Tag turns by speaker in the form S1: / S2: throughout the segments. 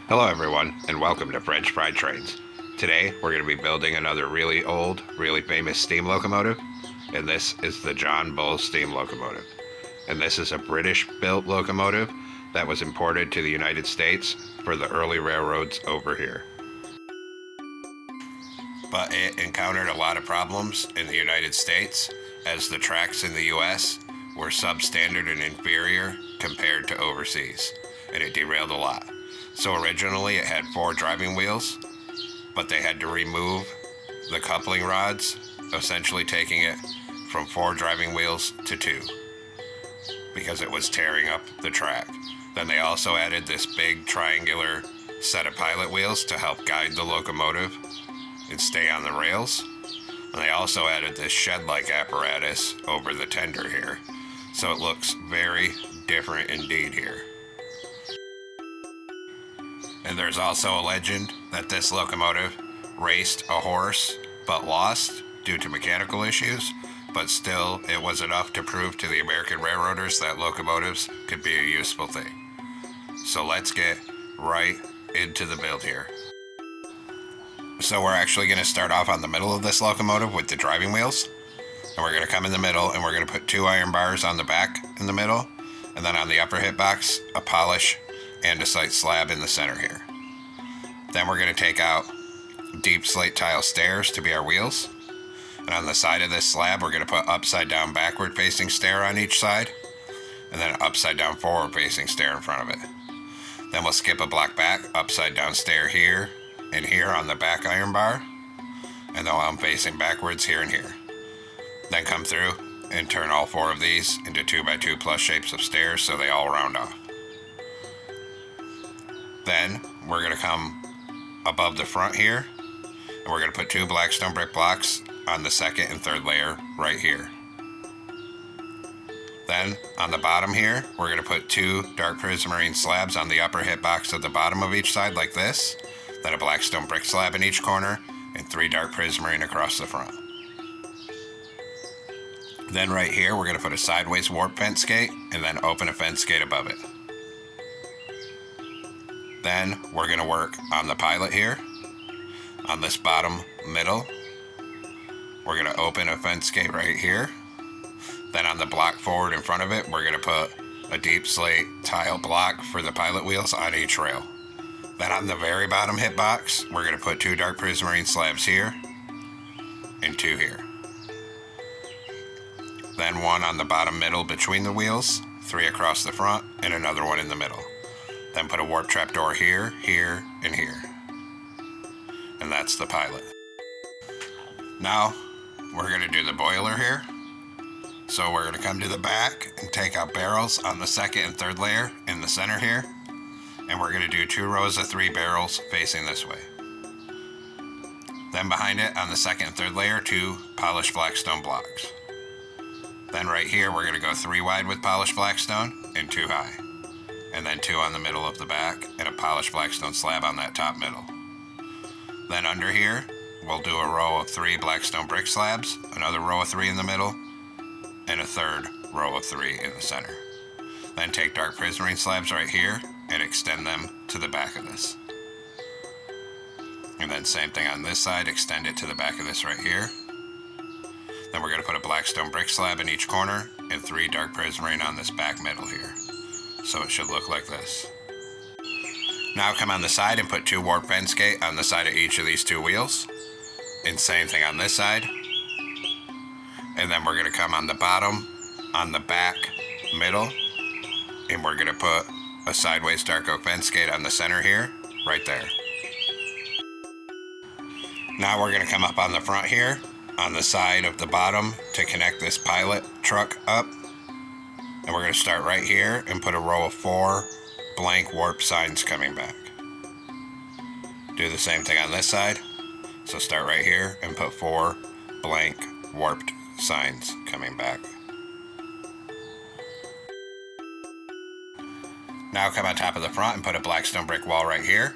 S1: Hello everyone, and welcome to French Fried Trains. Today we're going to be building another really old, really famous steam locomotive, and this is the John Bull steam locomotive. And this is a British-built locomotive that was imported to the United States for the early railroads over here. But it encountered a lot of problems in the United States, as the tracks in the US were substandard and inferior compared to overseas, and it derailed a lot. So originally it had 4 driving wheels, but they had to remove the coupling rods, essentially taking it from 4 driving wheels to 2, because it was tearing up the track. Then they also added this big triangular set of pilot wheels to help guide the locomotive and stay on the rails. And they also added this shed-like apparatus over the tender here, so it looks very different indeed here. And there's also a legend that this locomotive raced a horse but lost due to mechanical issues, but still it was enough to prove to the American railroaders that locomotives could be a useful thing. So let's get right into the build here. So we're actually going to start off on the middle of this locomotive with the driving wheels, and we're going to come in the middle and we're going to put 2 iron bars on the back in the middle, and then on the upper hitbox a polish andesite slab in the center here. Then we're going to take out deep slate tile stairs to be our wheels, and on the side of this slab we're going to put upside down backward facing stair on each side, and then upside down forward facing stair in front of it. Then we'll skip a block back, upside down stair here and here on the back iron bar, and then I'm facing backwards here and here. Then come through and turn all 4 of these into 2x2 plus shapes of stairs so they all round off. Then we're going to come above the front here, and we're going to put 2 blackstone brick blocks on the 2nd and 3rd layer right here. Then on the bottom here, we're going to put 2 dark prismarine slabs on the upper hitbox of the bottom of each side like this, then a blackstone brick slab in each corner, and 3 dark prismarine across the front. Then right here, we're going to put a sideways warp fence gate, and then open a fence gate above it. Then we're going to work on the pilot here, on this bottom middle. We're going to open a fence gate right here. Then on the block forward in front of it, we're going to put a deep slate tile block for the pilot wheels on each rail. Then on the very bottom hitbox, we're going to put 2 dark prismarine slabs here and 2 here. Then 1 on the bottom middle between the wheels, 3 across the front, and another 1 in the middle. Then put a warp trap door here, here, and here. And that's the pilot. Now, we're going to do the boiler here. So we're going to come to the back and take out barrels on the 2nd and 3rd layer in the center here. And we're going to do 2 rows of 3 barrels facing this way. Then behind it on the 2nd and 3rd layer, 2 polished blackstone blocks. Then right here, we're going to go 3 wide with polished blackstone and 2 high. And then 2 on the middle of the back, and a polished blackstone slab on that top middle. Then under here, we'll do a row of 3 blackstone brick slabs, another row of 3 in the middle, and a 3rd row of 3 in the center. Then take dark prismarine slabs right here, and extend them to the back of this. And then same thing on this side, extend it to the back of this right here. Then we're going to put a blackstone brick slab in each corner, and 3 dark prismarine on this back middle here. So it should look like this. Now come on the side and put 2 warp fence gate on the side of each of these 2 wheels. And same thing on this side. And then we're going to come on the bottom, on the back middle, and we're going to put a sideways dark oak fence gate on the center here, right there. Now we're going to come up on the front here, on the side of the bottom to connect this pilot truck up. And we're going to start right here and put a row of 4 blank warp signs coming back. Do the same thing on this side. So start right here and put 4 blank warped signs coming back. Now come on top of the front and put a blackstone brick wall right here.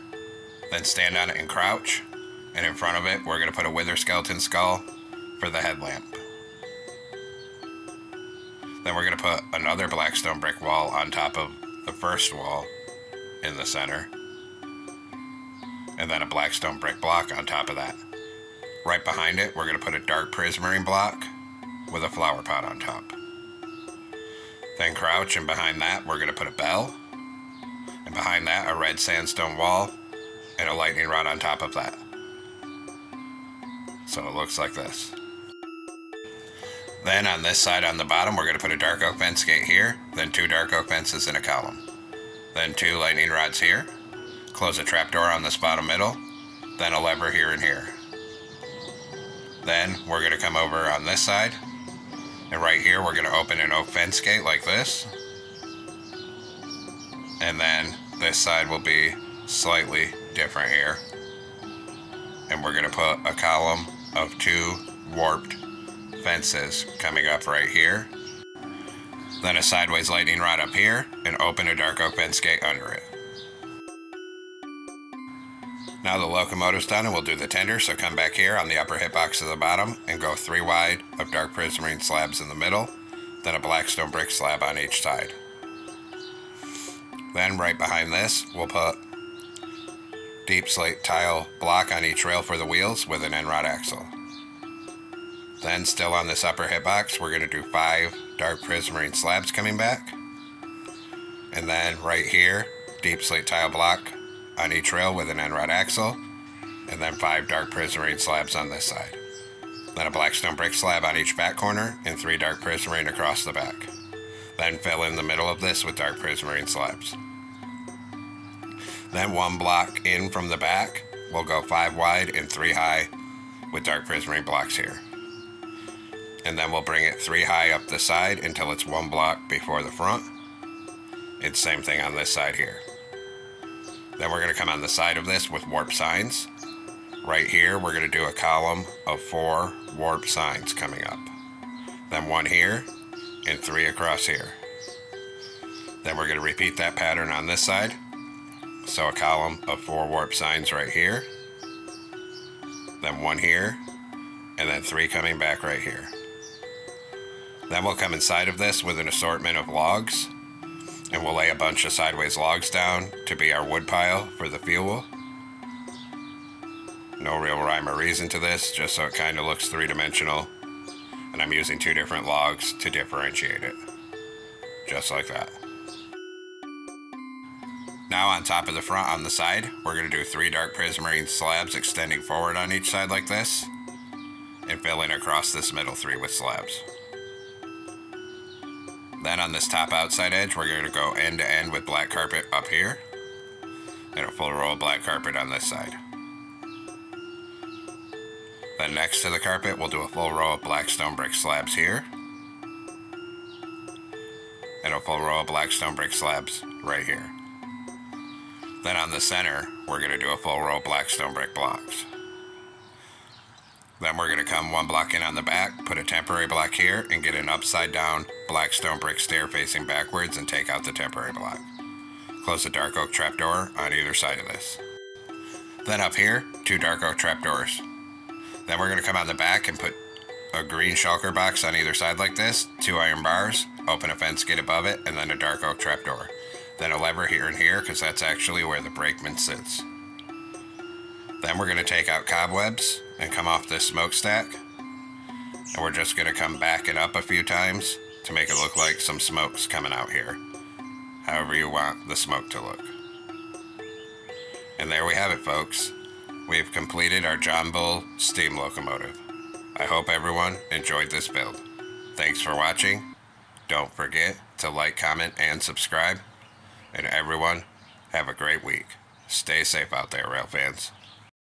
S1: Then stand on it and crouch. And in front of it, we're going to put a wither skeleton skull for the headlamp. Then we're going to put another black stone brick wall on top of the first wall in the center, and then a black stone brick block on top of that. Right behind it, we're going to put a dark prismarine block with a flower pot on top. Then crouch, and behind that, we're going to put a bell, and behind that, a red sandstone wall and a lightning rod on top of that. So it looks like this. Then on this side on the bottom, we're going to put a dark oak fence gate here, then 2 dark oak fences in a column. Then 2 lightning rods here, close a trapdoor on this bottom middle, then a lever here and here. Then we're going to come over on this side, and right here we're going to open an oak fence gate like this. And then this side will be slightly different here. And we're going to put a column of 2 warped fences coming up right here. Then a sideways lightning rod up here, and open a dark oak fence gate under it. Now the locomotive's done, and we'll do the tender, so come back here on the upper hitbox of the bottom and go 3 wide of dark prismarine slabs in the middle, then a black stone brick slab on each side. Then right behind this, we'll put deep slate tile block on each rail for the wheels with an end rod axle. Then still on this upper hitbox, we're going to do 5 dark prismarine slabs coming back. And then right here, deep slate tile block on each rail with an end rod axle. And then 5 dark prismarine slabs on this side. Then a black stone brick slab on each back corner and 3 dark prismarine across the back. Then fill in the middle of this with dark prismarine slabs. Then 1 block in from the back, we'll go 5 wide and 3 high with dark prismarine blocks here. And then we'll bring it 3 high up the side until it's 1 block before the front. It's same thing on this side here. Then we're going to come on the side of this with warp signs. Right here, we're going to do a column of 4 warp signs coming up. Then 1 here and 3 across here. Then we're going to repeat that pattern on this side. So a column of 4 warp signs right here. Then 1 here, and then 3 coming back right here. Then we'll come inside of this with an assortment of logs, and we'll lay a bunch of sideways logs down to be our wood pile for the fuel. No real rhyme or reason to this, just so it kind of looks 3-dimensional. And I'm using 2 different logs to differentiate it. Just like that. Now on top of the front on the side, we're going to do 3 dark prismarine slabs extending forward on each side like this, and fill in across this middle 3 with slabs. Then on this top outside edge, we're going to go end to end with black carpet up here, and a full row of black carpet on this side. Then next to the carpet, we'll do a full row of black stone brick slabs here, and a full row of black stone brick slabs right here. Then on the center, we're going to do a full row of black stone brick blocks. Then we're going to come 1 block in on the back, put a temporary block here, and get an upside down black stone brick stair facing backwards and take out the temporary block. Close the dark oak trapdoor on either side of this. Then up here, 2 dark oak trapdoors. Then we're going to come on the back and put a green shulker box on either side like this, 2 iron bars, open a fence gate above it, and then a dark oak trapdoor. Then a lever here and here, because that's actually where the brakeman sits. Then we're going to take out cobwebs and come off this smokestack. And we're just going to come back it up a few times to make it look like some smoke's coming out here. However you want the smoke to look. And there we have it, folks. We've completed our John Bull steam locomotive. I hope everyone enjoyed this build. Thanks for watching. Don't forget to like, comment, and subscribe. And everyone, have a great week. Stay safe out there, rail fans.